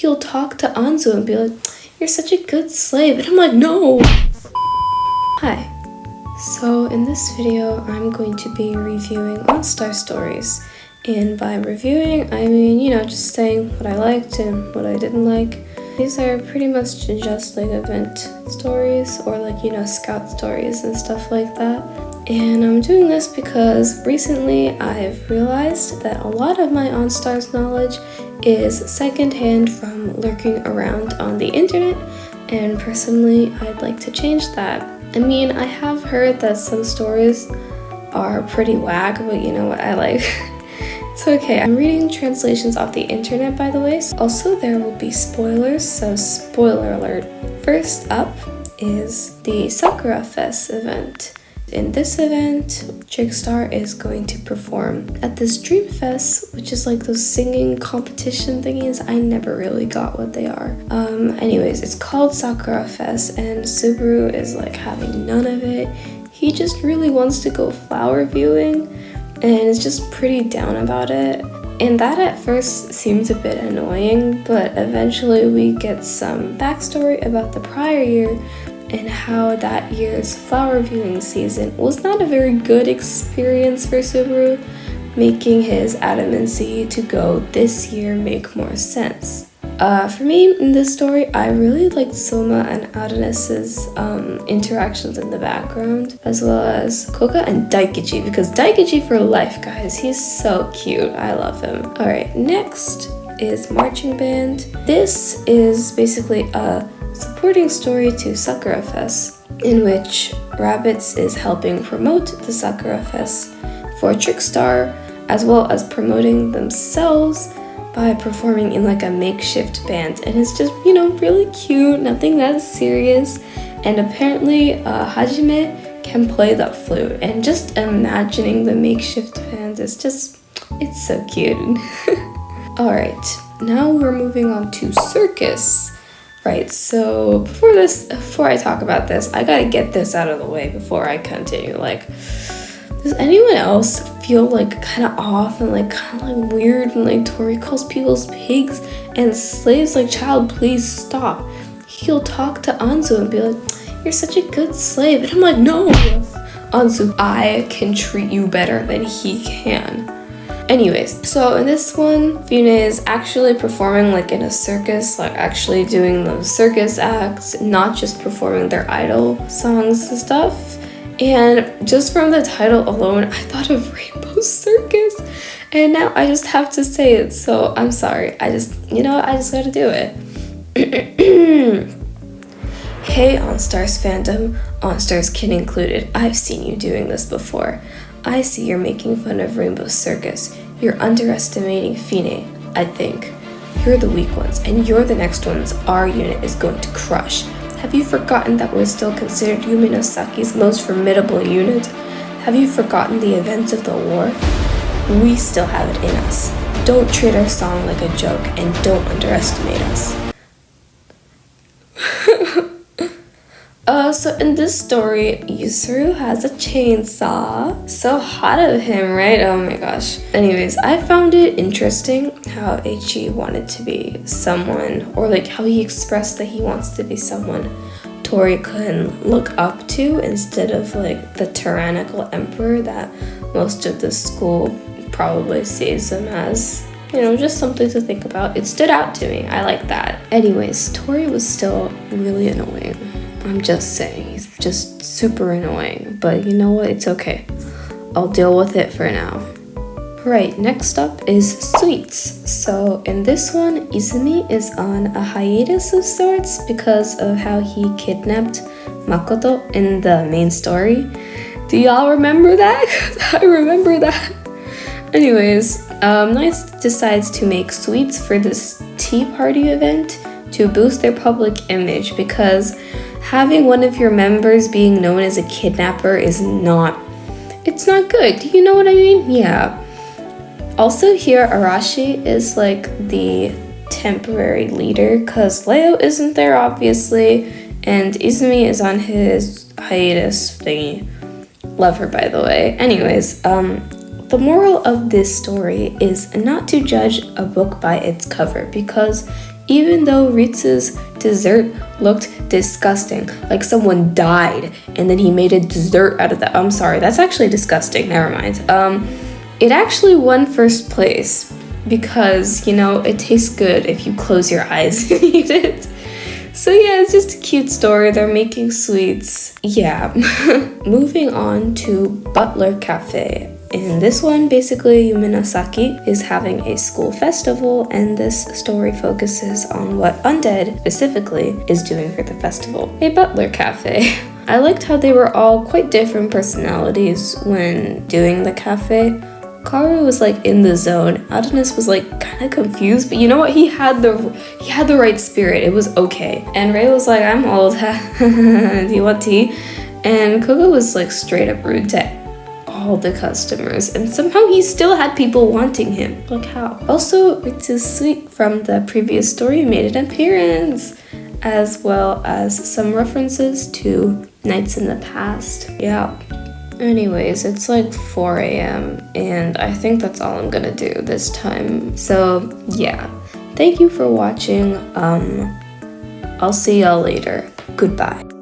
He'll talk to Anzu and be like, "You're such a good slave," and I'm like, no! Hi. So in this video, I'm going to be reviewing enstars stories. And by reviewing, I mean, just saying what I liked and what I didn't like. These are pretty much just like event stories or like, scout stories and stuff like that. And I'm doing this because recently I've realized that a lot of my enstars knowledge is secondhand from lurking around on the internet, and personally I'd like to change that. I mean, I have heard that some stories are pretty whack, but you know what, I like. It's okay. I'm reading translations off the internet, by the way. Also, there will be spoilers, so spoiler alert. First up is the Sakura Fs event. In this event, Trickstar is going to perform at this Dream Fest, which is like those singing competition thingies. I never really got what they are. Anyways, it's called Sakura Fs, and Subaru is like having none of it. He just really wants to go flower viewing, and is just pretty down about it. And that at first seems a bit annoying, but eventually we get some backstory about the prior year and how that year's flower viewing season was not a very good experience for Subaru, making his adamancy to go this year make more sense. For me, in this story, I really liked Soma and Adonis's interactions in the background, as well as Koka and Daikichi, because Daikichi for life, guys. He's so cute. I love him. Alright, next is Marching Band. This is basically a supporting story to Sakura Fs, in which Rabbits is helping promote the Sakura Fs for Trickstar, as well as promoting themselves by performing in like a makeshift band. And it's just, really cute, nothing that serious. And apparently Hajime can play the flute, and just imagining the makeshift band is just, it's so cute. Alright, now we're moving on to Circus. Right, so before I talk about this, I gotta get this out of the way before I continue. Like, does anyone else feel like kind of off and like kind of like weird when like Tori calls people's pigs and slaves like, "Child, please stop"? He'll talk to Anzu and be like, "You're such a good slave," and I'm like, no! Anzu, I can treat you better than he can. Anyways, so in this one, Fune is actually performing like in a circus, like actually doing the circus acts, not just performing their idol songs and stuff. And just from the title alone, I thought of Rainbow Circus, and now I just have to say it, so I'm sorry. I just gotta do it. Hey enstars fandom, enstars kid included, I've seen you doing this before. I see you're making fun of Rainbow Circus. You're underestimating Fine, I think. You're the weak ones, and you're the next ones our unit is going to crush. Have you forgotten that we're still considered Yuminosaki's most formidable unit? Have you forgotten the events of the war? We still have it in us. Don't treat our song like a joke, and don't underestimate us. So in this story, Yusuru has a chainsaw. So hot of him, right? Oh my gosh. Anyways, I found it interesting how Eiichi wanted to be someone, or like how he expressed that he wants to be someone Tori can look up to, instead of like the tyrannical emperor that most of the school probably sees him as. Just something to think about. It stood out to me. I like that. Anyways, Tori was still really annoying. I'm just saying, he's just super annoying, but you know what, it's okay. I'll deal with it for now. Right, next up is Sweets. So in this one, Izumi is on a hiatus of sorts because of how he kidnapped Makoto in the main story. Do y'all remember that? I remember that. Anyways, Nice decides to make sweets for this tea party event to boost their public image, because having one of your members being known as a kidnapper is not good. Do you know what I mean? Yeah. Also here, Arashi is like the temporary leader because Leo isn't there, obviously, and Izumi is on his hiatus thingy. Love her, by the way. Anyways, the moral of this story is not to judge a book by its cover, because even though Ritsu's dessert looked disgusting, like someone died and then he made a dessert out of that. I'm sorry, that's actually disgusting, never mind. It actually won first place because, you know, it tastes good if you close your eyes and eat it. So yeah, it's just a cute story. They're making sweets. Yeah. Moving on to Butler Cafe. In this one, basically, Yuminasaki is having a school festival, and this story focuses on what Undead, specifically, is doing for the festival. A Butler Cafe. I liked how they were all quite different personalities when doing the cafe. Karu was like in the zone. Adonis was like kind of confused, but you know what? He had the right spirit. It was okay. And Ray was like, I'm old. Do you want tea? And Koga was like straight up rude to all the customers, and somehow he still had people wanting him. Like how? Also, Ritsu's suite from the previous story made an appearance, as well as some references to nights in the past. Yeah. Anyways, it's like 4 a.m. and I think that's all I'm gonna do this time. So yeah, thank you for watching. I'll see y'all later. Goodbye.